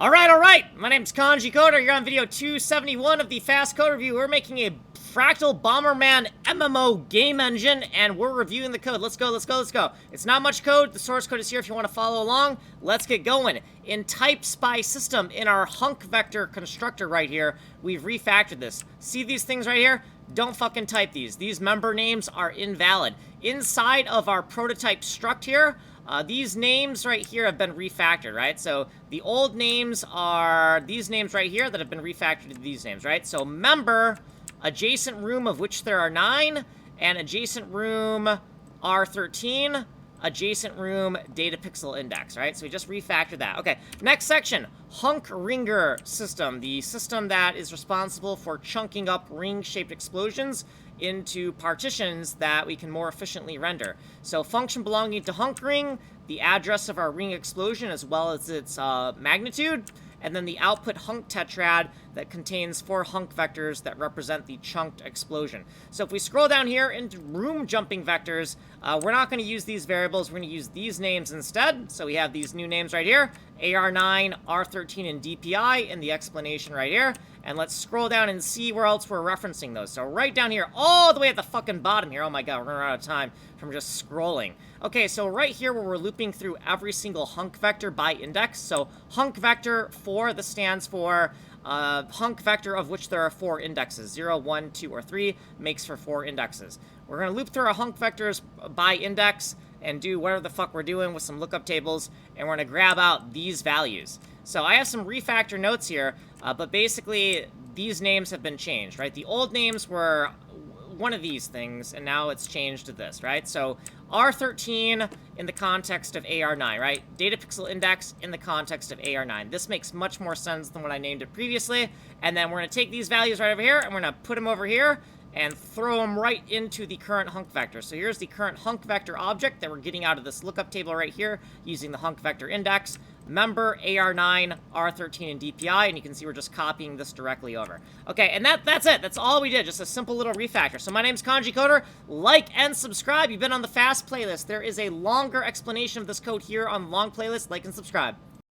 Alright, my name's Kanji Coder. You're on video 271 of the Fast Code Review. We're making a Fractal Bomberman MMO game engine, and we're reviewing the code. Let's go. It's not much code. The source code is here if you want to follow along. Let's get going. In types by system, in our Hunk vector constructor right here, we've refactored this. See these things right here? Don't fucking type these. These member names are invalid. Inside of our prototype struct here, these names right here have been refactored, right? So the old names are these names right here that have been refactored to these names, right? So member, adjacent room of which there are 9, and adjacent room R13, adjacent room data pixel index, right? So we just refactored that. Okay, next section, Hunk ringer system, the system that is responsible for chunking up ring-shaped explosions into partitions that we can more efficiently render. So function belonging to Hunk ring, the address of our ring explosion as well as its magnitude, and then the output Hunk tetrad that contains 4 Hunk vectors that represent the chunked explosion. So if we scroll down here into room jumping vectors, we're not going to use these variables, we're going to use these names instead. So we have these new names right here, AR9, R13, and DPI in the explanation right here. And let's scroll down and see where else we're referencing those. So right down here, all the way at the fucking bottom here. Oh my god, we're running out of time from just scrolling. Okay, so right here where we're looping through every single Hunk vector by index. So Hunk vector 4, this stands for Hunk vector of which there are 4 indexes. 0, 1, 2, or 3 makes for 4 indexes. We're going to loop through our Hunk vectors by index and do whatever the fuck we're doing with some lookup tables, and we're going to grab out these values. So I have some refactor notes here, but basically these names have been changed, right? The old names were one of these things, and now it's changed to this, right? So R13 in the context of AR9, right? Data pixel index in the context of AR9. This makes much more sense than what I named it previously. And then we're going to take these values right over here, and we're going to put them over here, and throw them right into the current Hunk vector. So here's the current Hunk vector object that we're getting out of this lookup table right here using the Hunk vector index. Member, AR9, R13, and DPI, and you can see we're just copying this directly over. Okay, and that's it. That's all we did, just a simple little refactor. So my name's Kanji Coder. Like and subscribe. You've been on the Fast playlist. There is a longer explanation of this code here on the long playlist. Like and subscribe.